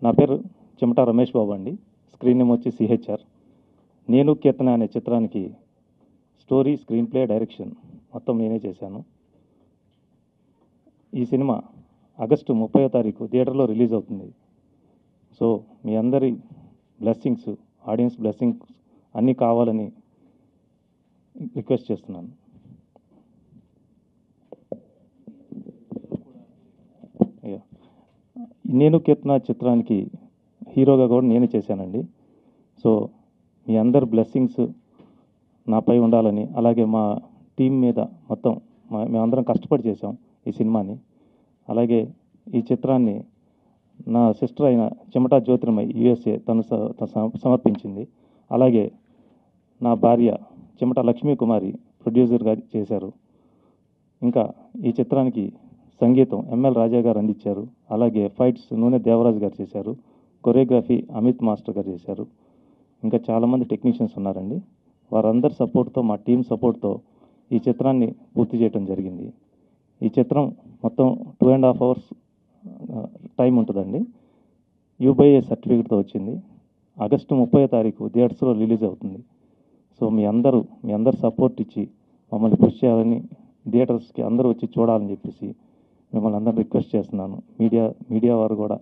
నా పేరు చెమట రమేష్ బాబు అండి. స్క్రీన్ నేమ్ వచ్చి సిహెచ్ఆర్. నేను కీర్తన అనే చిత్రానికి స్టోరీ, స్క్రీన్ ప్లే, డైరెక్షన్ మొత్తం నేనే చేశాను. ఈ సినిమా ఆగస్టు 30వ తారీఖు థియేటర్లో రిలీజ్ అవుతుంది. సో మీ అందరి బ్లెస్సింగ్స్, ఆడియన్స్ బ్లెస్సింగ్స్ అన్నీ కావాలని రిక్వెస్ట్ చేస్తున్నాను. నేను కీర్తన చిత్రానికి హీరోగా కూడా నేనే చేశానండి. సో మీ అందరి బ్లెస్సింగ్స్ నాపై ఉండాలని, అలాగే మా టీం మీద మొత్తం మేమందరం కష్టపడి చేసాం ఈ సినిమాని. అలాగే ఈ చిత్రాన్ని నా సిస్టర్ అయిన చెమటా జ్యోతిర్మయి యుఎస్ఏ తను సమర్పించింది. అలాగే నా భార్య చెమట లక్ష్మీ కుమారి ప్రొడ్యూసర్గా చేశారు. ఇంకా ఈ చిత్రానికి సంగీతం ఎంఎల్ రాజా గారు అందించారు. అలాగే ఫైట్స్ నూనె దేవరాజు గారు చేశారు. కొరియోగ్రఫీ అమిత్ మాస్టర్ గారు చేశారు. ఇంకా చాలామంది టెక్నీషియన్స్ ఉన్నారండి. వారందరి సపోర్ట్తో, మా టీం సపోర్ట్తో ఈ చిత్రాన్ని పూర్తి చేయడం జరిగింది. ఈ చిత్రం మొత్తం 2.5 hours టైం ఉంటుందండి. యూబైఏ సర్టిఫికేట్తో వచ్చింది. ఆగస్టు 30వ తారీఖు థియేటర్స్లో రిలీజ్ అవుతుంది. సో మీ అందరు సపోర్ట్ ఇచ్చి మమ్మల్ని పుష్ చేయాలని, థియేటర్స్కి అందరూ వచ్చి చూడాలని చెప్పేసి మిమ్మల్ని అందరిని రిక్వెస్ట్ చేస్తున్నాను. మీడియా వారు కూడా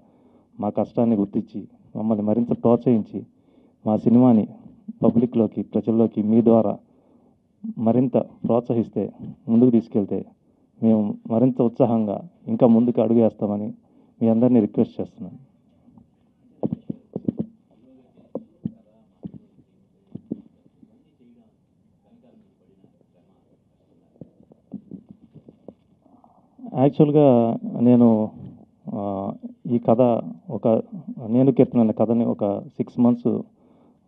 మా కష్టాన్ని గుర్తించి మమ్మల్ని మరింత ప్రోత్సహించి మా సినిమాని పబ్లిక్లోకి, ప్రజల్లోకి మీ ద్వారా మరింత ప్రోత్సహిస్తే, ముందుకు తీసుకెళ్తే మేము మరింత ఉత్సాహంగా ఇంకా ముందుకు అడుగు వేస్తామని మీ అందరినీ రిక్వెస్ట్ చేస్తున్నాను. యాక్చువల్గా నేను ఈ కథ నేను కీర్తన అనే కథని ఒక 6 months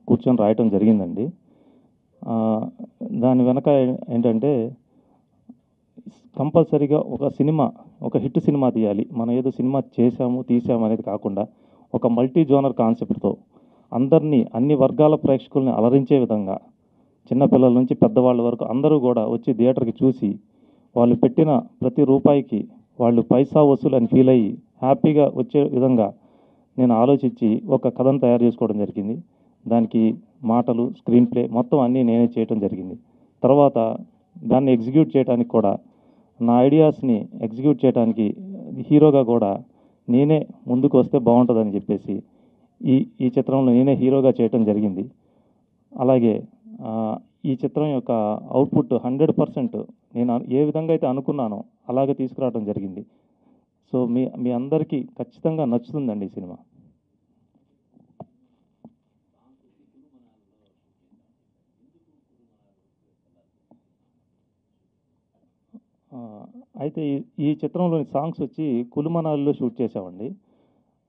కూర్చొని రాయటం జరిగిందండి. దాని వెనక ఏంటంటే కంపల్సరీగా ఒక హిట్ సినిమా తీయాలి. మనం ఏదో సినిమా తీసాము అనేది కాకుండా ఒక మల్టీ జోనర్ కాన్సెప్ట్తో అన్ని వర్గాల ప్రేక్షకుల్ని అలరించే విధంగా, చిన్నపిల్లల నుంచి పెద్దవాళ్ళ వరకు అందరూ కూడా వచ్చి థియేటర్కి చూసి వాళ్ళు పెట్టిన ప్రతి రూపాయికి వాళ్ళు పైసా వసూలు అని ఫీల్ అయ్యి హ్యాపీగా వచ్చే విధంగా నేను ఆలోచించి ఒక కథను తయారు చేసుకోవడం జరిగింది. దానికి మాటలు, స్క్రీన్ ప్లే మొత్తం అన్నీ నేనే చేయడం జరిగింది. తర్వాత దాన్ని ఎగ్జిక్యూట్ చేయడానికి కూడా, నా ఐడియాస్ని ఎగ్జిక్యూట్ చేయడానికి హీరోగా కూడా నేనే ముందుకు వస్తే బాగుంటుందని చెప్పేసి ఈ చిత్రంలో నేనే హీరోగా చేయటం జరిగింది. అలాగే ఈ చిత్రం యొక్క అవుట్పుట్ 100% నేను ఏ విధంగా అయితే అనుకున్నానో అలాగే తీసుకురావడం జరిగింది. సో మీ అందరికీ ఖచ్చితంగా నచ్చుతుందండి ఈ సినిమా. అయితే ఈ చిత్రంలోని సాంగ్స్ వచ్చి కులుమనాలిలో షూట్ చేసామండి.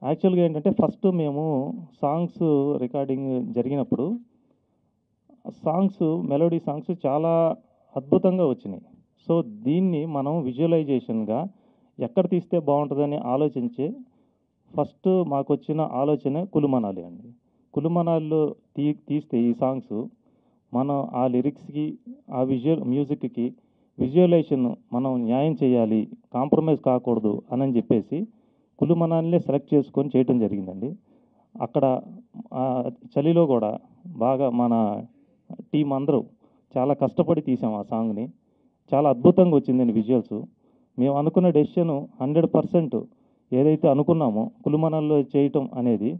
యాక్చువల్గా ఏంటంటే ఫస్ట్ మేము సాంగ్స్ రికార్డింగ్ జరిగినప్పుడు మెలోడీ సాంగ్స్ చాలా అద్భుతంగా వచ్చినాయి. సో దీన్ని మనం విజువలైజేషన్గా ఎక్కడ తీస్తే బాగుంటుందని ఆలోచించి ఫస్ట్ మాకు వచ్చిన ఆలోచన కులుమనాలి అండి. కులుమనాలిలో తీస్తే ఈ సాంగ్స్ మనం ఆ లిరిక్స్కి, ఆ మ్యూజిక్కి విజువలైజేషన్ మనం న్యాయం చేయాలి, కాంప్రమైజ్ కాకూడదు అని చెప్పేసి కులుమనాలినే సెలెక్ట్ చేసుకొని చేయటం జరిగిందండి. అక్కడ చలిలో కూడా బాగా మన టీం అందరూ చాలా కష్టపడి తీసాం ఆ సాంగ్ని. చాలా అద్భుతంగా వచ్చిందండి విజువల్స్. మేము అనుకున్న డెసిషన్ 100% ఏదైతే అనుకున్నామో కులుమనాల్లో చేయటం అనేది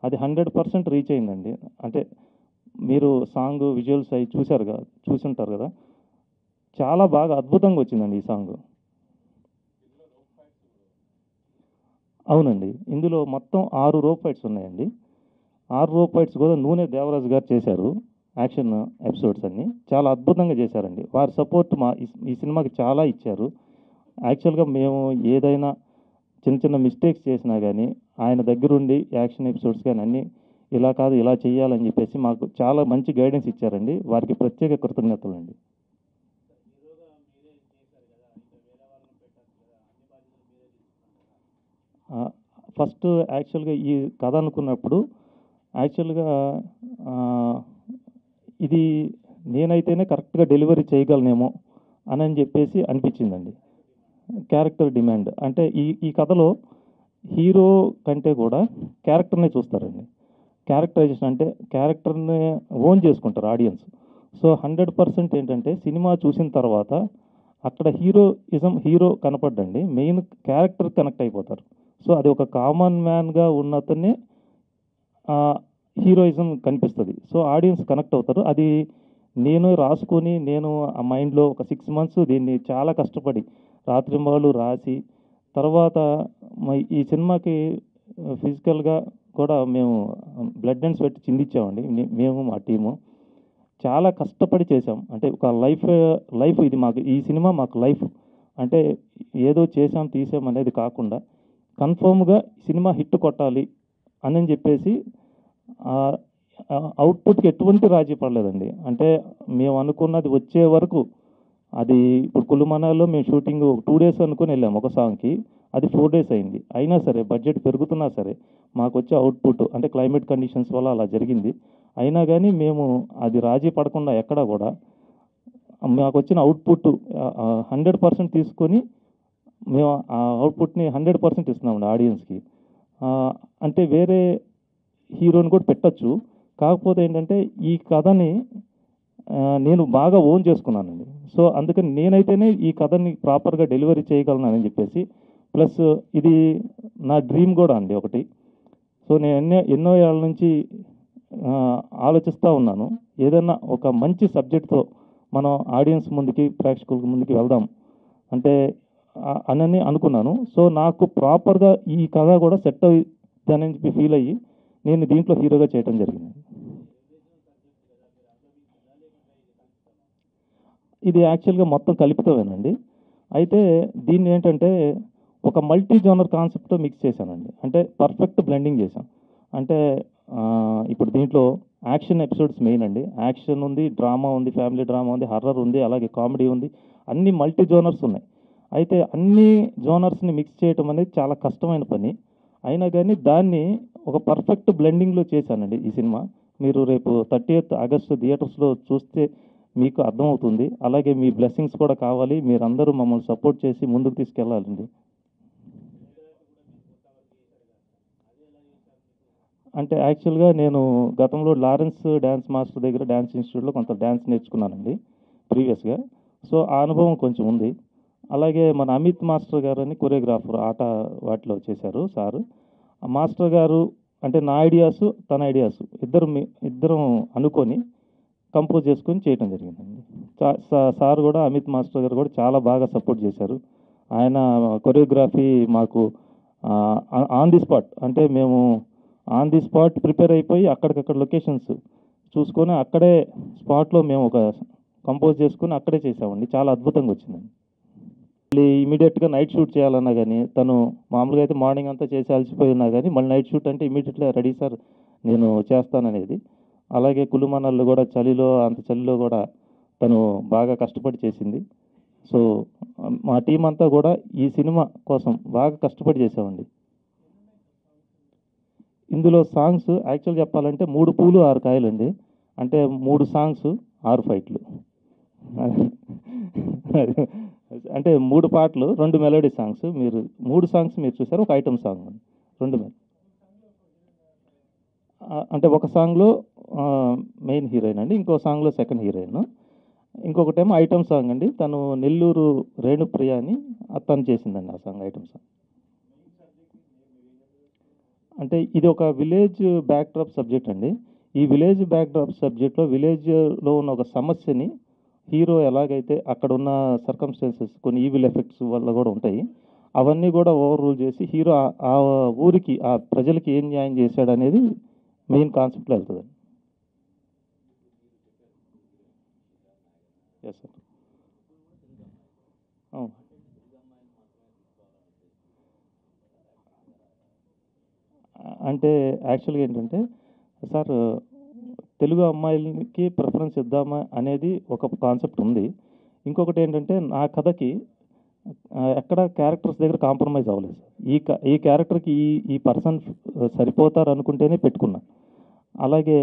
అది 100% రీచ్ అయిందండి. అంటే మీరు సాంగ్ విజువల్స్ అవి చూసుంటారు కదా, చాలా బాగా అద్భుతంగా వచ్చిందండి ఈ సాంగ్. అవునండి, ఇందులో మొత్తం 6 రోప్ ఫైట్స్ ఉన్నాయండి. 6 రోప్ ఫైట్స్ కూడా నూనె దేవరాజు గారు చేశారు. యాక్షన్ ఎపిసోడ్స్ అన్నీ చాలా అద్భుతంగా చేశారండి. వారి సపోర్ట్ ఈ సినిమాకి చాలా ఇచ్చారు. యాక్చువల్గా మేము ఏదైనా చిన్న మిస్టేక్స్ చేసినా కానీ ఆయన దగ్గరుండి యాక్షన్ ఎపిసోడ్స్ కానీ అన్నీ ఇలా కాదు ఇలా చేయాలని చెప్పేసి మాకు చాలా మంచి గైడెన్స్ ఇచ్చారండి. వారికి ప్రత్యేక కృతజ్ఞతలు అండి. ఫస్ట్ యాక్చువల్గా ఈ కథ అనుకున్నప్పుడు యాక్చువల్గా ఇది నేనైతేనే కరెక్ట్గా డెలివరీ చేయగలనేమో అని చెప్పేసి అనిపించిందండి. క్యారెక్టర్ డిమాండ్ అంటే ఈ కథలో హీరో కంటే కూడా క్యారెక్టర్నే చూస్తారండి. క్యారెక్టరైజేషన్ అంటే క్యారెక్టర్‌ని ఓన్ చేసుకుంటారు ఆడియన్స్. సో, 100% ఏంటంటే సినిమా చూసిన తర్వాత అక్కడ హీరో కనపడ్డండి. మెయిన్ క్యారెక్టర్ కనెక్ట్ అయిపోతారు. సో, అది ఒక కామన్ మ్యాన్‌గా ఉన్నతనే హీరోయిజం కనిపిస్తది. సో, ఆడియన్స్ కనెక్ట్ అవుతారు. అది నేను రాసుకొని నేను ఆ మైండ్‌లో ఒక 6 మంత్స్ దీన్ని చాలా కష్టపడి రాత్రింబవళ్ళు రాసి తర్వాత ఈ సినిమాకి ఫిజికల్‌గా కూడా మేము బ్లడ్ అండ్ స్వెట్ చిందించామండి. మేము మా టీము. చాలా కష్టపడి చేశాం. అంటే ఒక లైఫ్ ఇది మాకు. ఈ సినిమా మాకు లైఫ్. అంటే ఏదో చేసాం, తీసాం అనేది కాకుండా కన్ఫర్మ్‌గా సినిమా హిట్ కొట్టాలి అని చెప్పేసి ఆహ్, అవుట్‌పుట్‌కి ఎటువంటి రాజీ పడలేదండి. అంటే మేము అనుకున్నది వచ్చే వరకు అది ఇప్పుడు కుల్లు మనాలిలో మేము షూటింగ్ 2 డేస్ అనుకుని వెళ్ళాము ఒక సాంగ్‌కి. అది 4 డేస్ అయింది. అయినా సరే బడ్జెట్ పెరుగుతున్నా సరే మాకొచ్చే అవుట్‌పుట్ అంటే క్లైమేట్ కండిషన్స్ వల్ల అలా జరిగింది. అయినా గానీ మేము అది రాజీ పడకుండా ఎక్కడా గూడా మాకొచ్చిన అవుట్‌పుట్ 100% తీసుకొని మేము ఆ అవుట్‌పుట్‌ని 100% ఇస్తున్నామండి ఆడియన్స్‌కి. ఆహ్, అంటే వేరే హీరోని కూడా పెట్టొచ్చు. కాకపోతే ఏంటంటే ఈ కథని నేను బాగా ఓన్ చేసుకున్నానండి. సో, అందుకని నేనైతేనే ఈ కథని ప్రాపర్‌గా డెలివరీ చేయగలనని చెప్పేసి ప్లస్ ఇది నా డ్రీమ్ గూడా అండి ఒకటి. సో, నేను ఎన్నో ఏళ్ల నుంచి ఆలోచిస్తా ఉన్నాను. ఏదన్నా ఒక మంచి సబ్జెక్ట్‌తో మనం ఆడియన్స్ ముందుకి, ప్రేక్షకుల ముందుకి వెళ్దాం. అంటే అనని అనుకున్నాను. సో, నాకు ప్రాపర్‌గా ఈ కథ గూడా సెట్ అవుద్దని చెప్పి ఫీల్ అయ్యి, నేను దీంట్లో హీరోగా చేయటం జరిగింది. ఇది యాక్చువల్‌గా మొత్తం కలుపుతామేనండి. అయితే దీన్నేంటంటే, ఒక మల్టీ జోనర్ కాన్సెప్ట్‌తో మిక్స్ చేశానండి. అంటే పర్ఫెక్ట్ బ్లెండింగ్ చేశాం. అంటే ఇప్పుడు దీంట్లో యాక్షన్ ఎపిసోడ్స్ మెయిన్ అండి. యాక్షన్ ఉంది, డ్రామా ఉంది, ఫ్యామిలీ డ్రామా ఉంది, హర్రర్ ఉంది, అలాగే కామెడీ ఉంది. అన్ని మల్టీ జోనర్స్ ఉన్నాయి. అయితే అన్ని జోనర్స్‌ని మిక్స్ చేయటం అనేది చాలా కష్టమైన పని. అయినా గానీ దాన్ని ఒక పర్ఫెక్ట్ బ్లెండింగ్‌లో చేశానండి ఈ సినిమా. మీరు రేపు 30థ్ ఆగస్టు థియేటర్స్‌లో చూస్తే మీకు అర్థమవుతుంది. అలాగే మీ బ్లెస్సింగ్స్ కూడా కావాలి. మీరందరూ మమ్మల్ని సపోర్ట్ చేసి ముందుకు తీసుకెళ్ళాలండి. అంటే యాక్చువల్‌గా నేను గతంలో లారెన్స్ డాన్స్ మాస్టర్ దగ్గర డాన్స్ ఇన్‌స్టిట్యూట్‌లో కొంత డాన్స్ నేర్చుకున్నానండి ప్రీవియస్‌గా. సో, ఆ అనుభవం కొంచెం ఉంది. అలాగే మన అమిత్ మాస్టర్ గారని కొరియోగ్రాఫర్ వాటిలో చేశారు సారు. ఆ మాస్టర్ గారు అంటే నా ఐడియాసు, తన ఐడియాసు ఇద్దరం అనుకోని కంపోజ్ చేసుకొని చేయటం జరిగిందండి. సా సా సార్ గూడా అమిత్ మాస్టర్ గారు గూడా చాలా బాగా సపోర్ట్ చేశారు. ఆయన కొరియోగ్రఫీ మాకు ఆన్ ది స్పాట్ అంటే మేము ఆన్ ది స్పాట్ ప్రిపేర్ అయిపోయి అక్కడికక్కడ లొకేషన్స్ చూసుకొని అక్కడే స్పాట్‌లో మేము ఒక కంపోజ్ చేసుకొని అక్కడే చేసామండి. చాలా అద్భుతంగా వచ్చిందండి. మళ్ళీ ఇమ్మీడియేట్‌గా నైట్ షూట్ చేయాలన్నా గాని, తను మామూలుగా అయితే మార్నింగ్ అంతా చేసి అలసిపోయి ఉన్నా గాని, మళ్ళీ నైట్ షూట్ అంటే ఇమ్మీడియేట్‌గా రెడీ సార్ నేను చేస్తాననేది. అలాగే కుల్లు మనాలిలో గూడా అంత చలిలో గూడా తను బాగా కష్టపడి చేసింది. సో, మా టీమ్ అంతా గూడా ఈ సినిమా కోసం బాగా కష్టపడి చేసామండి. ఇందులో సాంగ్స్ యాక్చువల్ చెప్పాలంటే 3 పూలు 6 కాయలండి. అంటే 3 సాంగ్స్ 6 ఫైట్‌లు. అంటే 3 పాటలు, 2 మెలోడీ సాంగ్స్. 3 సాంగ్స్ మీరు చూసారు. ఒక ఐటెమ్ సాంగ్. 2 అంటే ఒక సాంగ్‌లో మెయిన్ హీరోయిన్ అండి. ఇంకో సాంగ్‌లో సెకండ్ హీరోయిన్. ఇంకొకటేమో ఐటెమ్ సాంగ్ అండి. తను నెల్లూరు రేణుప్రియ అని తను చేసిందండి ఆ సాంగ్ ఐటెమ్ సాంగ్. అంటే ఇది ఒక విలేజ్ బ్యాక్‌డ్రాప్ సబ్జెక్ట్ అండి. ఈ విలేజ్ బ్యాక్‌డ్రాప్ సబ్జెక్ట్‌లో విలేజ్‌లో ఉన్న ఒక సమస్యని హీరో ఎలాగైతే అక్కడున్న సర్కమ్‌స్టాన్సెస్ కొన్ని ఈవిల్ ఎఫెక్ట్స్ వల్ల గూడా ఉంటాయి. అవన్నీ గూడా ఓవర్ రూల్ చేసి హీరో ఆ ఊరికి, ఆ ప్రజలకి ఏం న్యాయం చేశాడనేది మెయిన్ కాన్సెప్ట్‌లో ఎళ్తదండి. Yes sir. అవును. అంటే యాక్చువల్‌గా ఏంటంటే సార్ తెలుగు అమ్మాయిలకి ప్రిఫరెన్స్ ఇద్దామా అనేది ఒక కాన్సెప్ట్ ఉంది. ఇంకొకటేంటంటే నా కథకి ఎక్కడ క్యారెక్టర్స్ దగ్గర కాంప్రమైజ్ అవ్వలేదు సార్. ఈ క్యారెక్టర్‌కి ఈ పర్సన్ సరిపోతారనుకుంటేనే పెట్టుకున్నా. అలాగే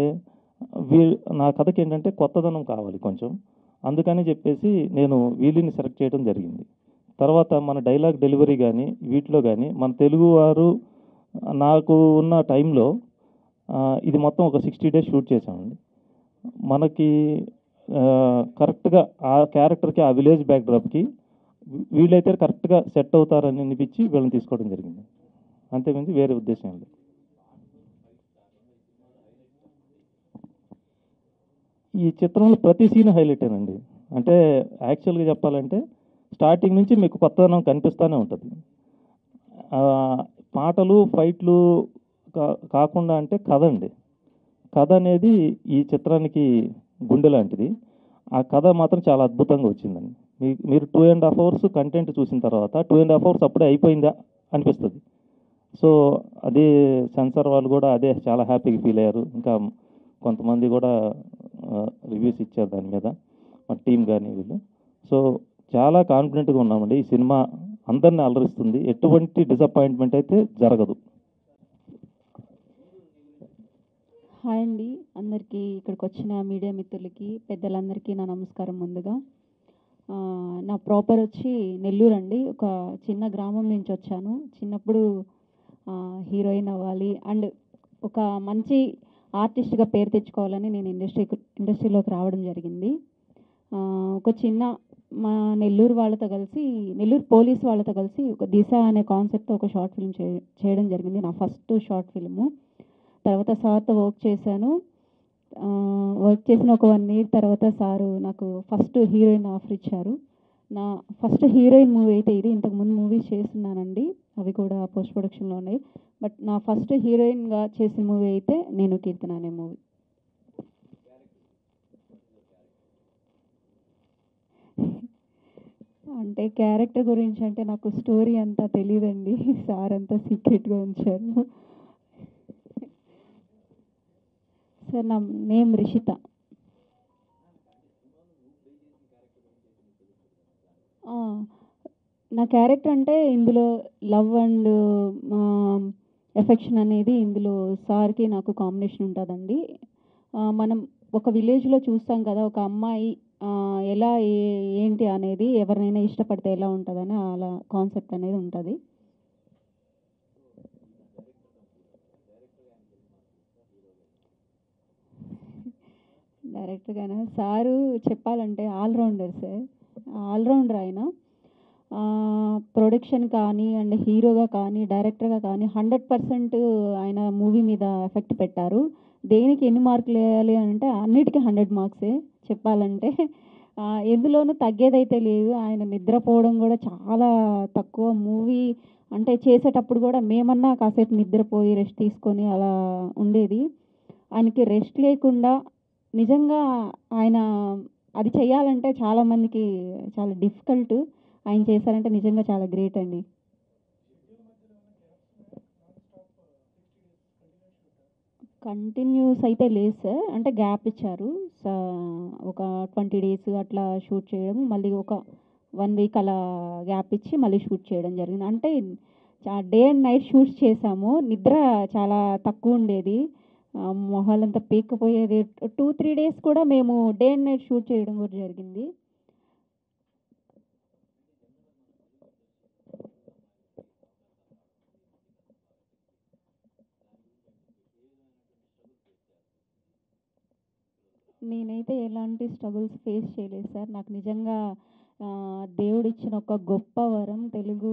వీ నా కథకేంటంటే కొత్తదనం కావాలి కొంచెం. అందుకని చెప్పేసి నేను వీళ్ళని సెలెక్ట్ చేయడం జరిగింది. తర్వాత మన డైలాగ్ డెలివరీ గాని, వీటిలో గాని మన తెలుగువారు నాకు ఉన్న టైంలో ఇది మొత్తం ఒక 60 డేస్ షూట్ చేశామండి. మనకి కరెక్ట్గా ఆ క్యారెక్టర్కి, ఆ విలేజ్ బ్యాక్డ్రాప్కి వీళ్ళైతే కరెక్ట్గా సెట్ అవుతారని అనిపించి వీళ్ళని తీసుకోవడం జరిగింది. అంతేమించి వేరే ఉద్దేశం లేదు. ఈ చిత్రంలో ప్రతి సీన్ హైలైటేనండి. అంటే యాక్చువల్గా చెప్పాలంటే స్టార్టింగ్ నుంచి మీకు కొత్తదనం కనిపిస్తూనే ఉంటుంది. పాటలు, ఫైట్లు కాకుండా అంటే కథ అండి. కథ అనేది ఈ చిత్రానికి గుండె లాంటిది. ఆ కథ మాత్రం చాలా అద్భుతంగా వచ్చిందండి. మీరు 2.5 అవర్స్ కంటెంట్ చూసిన తర్వాత 2.5 అవర్స్ అప్పుడే అయిపోయిందా అనిపిస్తుంది. సో అదే సెన్సార్ వాళ్ళు కూడా అదే చాలా హ్యాపీగా ఫీల్ అయ్యారు. ఇంకా కొంతమంది కూడా రివ్యూస్ ఇచ్చారు దాని మీద, మా టీం కానీ వీళ్ళు. సో చాలా కాన్ఫిడెంట్గా ఉన్నామండి. ఈ సినిమా అందరినీ అలరిస్తుంది. ఎటువంటి డిసప్పాయింట్మెంట్ అయితే జరగదు. హాయ్ అండి, అందరికీ ఇక్కడికి వచ్చిన మీడియా మిత్రులకి, పెద్దలందరికీ నా నమస్కారం. ముందుగా నా ప్రాపర్ వచ్చి నెల్లూరు అండి. ఒక చిన్న గ్రామం నుంచి వచ్చాను. చిన్నప్పుడు హీరోయిన్ అవ్వాలి అండ్ ఒక మంచి ఆర్టిస్ట్గా పేరు తెచ్చుకోవాలని నేను ఇండస్ట్రీలోకి రావడం జరిగింది. ఒక చిన్న మా నెల్లూరు వాళ్ళతో కలిసి, నెల్లూరు పోలీస్ వాళ్ళతో కలిసి ఒక దిశ అనే కాన్సెప్ట్తో ఒక షార్ట్ ఫిల్మ్ చేయడం జరిగింది. నా ఫస్ట్ షార్ట్ ఫిల్ము. తర్వాత సార్తో వర్క్ చేశాను. వర్క్ చేసిన ఒక 1 ఇయర్ తర్వాత సారు నాకు ఫస్ట్ హీరోయిన్ ఆఫర్ ఇచ్చారు. నా ఫస్ట్ హీరోయిన్ మూవీ అయితే ఇది. ఇంతకుముందు మూవీస్ చేస్తున్నానండి, అవి కూడా పోస్ట్ ప్రొడక్షన్లో ఉన్నాయి. బట్ నా ఫస్ట్ హీరోయిన్గా చేసిన మూవీ అయితే నేను కీర్తన అనే మూవీ. అంటే క్యారెక్టర్ గురించి అంటే నాకు స్టోరీ అంతా తెలియదండి. సార్ అంతా సీక్రెట్గా ఉంచారు. సార్ నా నేమ్ రిషిత. నా క్యారెక్టర్ అంటే ఇందులో లవ్ అండ్ ఎఫెక్షన్ అనేది ఇందులో సార్కి నాకు కాంబినేషన్ ఉంటుందండి. మనం ఒక విలేజ్లో చూస్తాం కదా, ఒక అమ్మాయి ఎలా ఏంటి అనేది, ఎవరినైనా ఇష్టపడితే ఎలా ఉంటుందని అలా కాన్సెప్ట్ అనేది ఉంటుంది. డైరెక్ట్గానే సారు చెప్పాలంటే ఆల్రౌండర్ సార్, ఆల్రౌండర్ ఆయన. ప్రొడక్షన్ కానీ అండ్ హీరోగా కానీ డైరెక్టర్గా కానీ 100% ఆయన మూవీ మీద ఎఫెక్ట్ పెట్టారు. దేనికి ఎన్ని మార్కులు వేయాలి అంటే అన్నిటికీ 100 మార్క్సే చెప్పాలంటే. ఎందులోనూ తగ్గేదైతే లేదు. ఆయన నిద్రపోవడం కూడా చాలా తక్కువ. మూవీ అంటే చేసేటప్పుడు కూడా మేమన్నా కాసేపు నిద్రపోయి రెస్ట్ తీసుకొని అలా ఉండేది. ఆయనకి రెస్ట్ లేకుండా నిజంగా ఆయన అది చేయాలంటే చాలామందికి చాలా డిఫికల్ట్. ఆయన చేశారంటే నిజంగా చాలా గ్రేట్ అండి. కంటిన్యూస్ అయితే లేదు సార్, అంటే గ్యాప్ ఇచ్చారు. ఒక 20 డేస్ అట్లా షూట్ చేయడం, మళ్ళీ ఒక 1 వీక్ అలా గ్యాప్ ఇచ్చి మళ్ళీ షూట్ చేయడం జరిగింది. అంటే డే అండ్ నైట్ షూట్స్ చేసాము. నిద్ర చాలా తక్కువ ఉండేది, మొహాలంతా పీక్కపోయేది. 2-3 డేస్ కూడా మేము డే అండ్ నైట్ షూట్ చేయడం కూడా జరిగింది. నేనైతే ఎలాంటి స్ట్రగుల్స్ ఫేస్ చేయలేదు సార్. నాకు నిజంగా దేవుడిచ్చిన ఒక గొప్ప వరం తెలుగు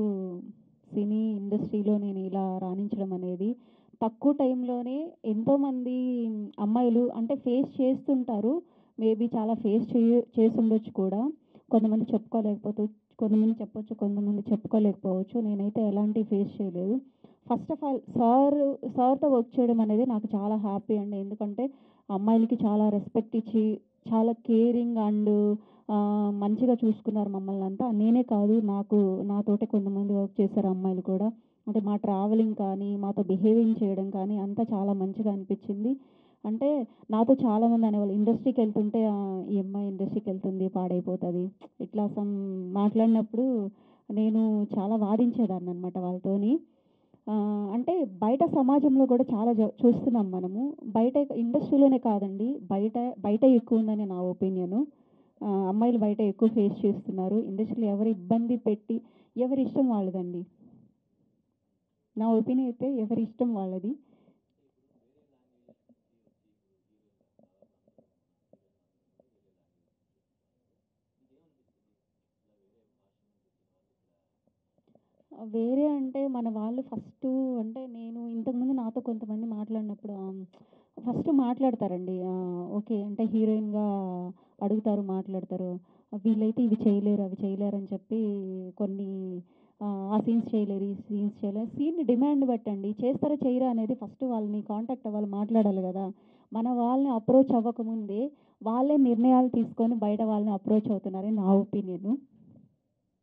సినీ ఇండస్ట్రీలో నేను ఇలా రాణించడం అనేది. తక్కువ టైంలోనే ఎంతోమంది అమ్మాయిలు అంటే ఫేస్ చేస్తుంటారు. మేబీ చాలా ఫేస్ చేసి ఉండొచ్చు కూడా. కొంతమంది చెప్పుకోలేకపోతే, కొంతమంది చెప్పొచ్చు, కొంతమంది చెప్పుకోలేకపోవచ్చు. నేనైతే ఎలాంటి ఫేస్ చేయలేదు. ఫస్ట్ ఆఫ్ ఆల్ సార్తో వర్క్ చేయడం అనేది నాకు చాలా హ్యాపీ అండి. ఎందుకంటే అమ్మాయిలకి చాలా రెస్పెక్ట్ ఇచ్చి, చాలా కేరింగ్ అండ్ మంచిగా చూసుకున్నారు మమ్మల్ని అంతా. నేనే కాదు, నాతోటి కొంతమంది వర్క్ చేశారు అమ్మాయిలు కూడా. అంటే మా ట్రావెలింగ్ కానీ, మాతో బిహేవింగ్ చేయడం కానీ అంతా చాలా మంచిగా అనిపించింది. అంటే నాతో చాలామంది అనేవాళ్ళు, ఇండస్ట్రీకి వెళ్తుంటే ఈ అమ్మాయి ఇండస్ట్రీకి వెళ్తుంది పాడైపోతుంది ఇట్లా మాట్లాడినప్పుడు నేను చాలా వాదించేదాన్ని అనమాట వాళ్ళతోని. అంటే బయట సమాజంలో కూడా చాలా చూస్తున్నాం మనము. బయట ఇండస్ట్రీలోనే కాదండి, బయట ఎక్కువ ఉందని నా ఒపీనియను. అమ్మాయిలు బయట ఎక్కువ ఫేస్ చేస్తున్నారు. ఇండస్ట్రీలో ఎవరు ఇబ్బంది పెట్టి, ఎవరి ఇష్టం వాళ్ళదండి. నా ఒపీనియన్ అయితే ఎవరి ఇష్టం వాళ్ళది. వేరే అంటే మన వాళ్ళు ఫస్టు అంటే నేను ఇంతకుముందు నాతో కొంతమంది మాట్లాడినప్పుడు ఫస్ట్ మాట్లాడతారండి. ఓకే. అంటే హీరోయిన్‌గా అడుగుతారు, మాట్లాడతారు. వీళ్ళైతే ఇవి చేయలేరు, అవి చేయలేరు అని చెప్పి కొన్ని ఆ సీన్స్ చేయలేరు, ఈ సీన్స్ చేయలేరు. సీన్ డిమాండ్ బట్టండి. చేస్తారా, చేయరా అనేది ఫస్ట్ వాళ్ళని కాంటాక్ట్ అవ్వాలి, మాట్లాడాలి గదా! మన వాళ్ళని అప్రోచ్ అవ్వకముందే వాళ్ళే నిర్ణయాలు తీసుకొని బయట వాళ్ళని అప్రోచ్ అవుతున్నారని నా ఒపీనియను.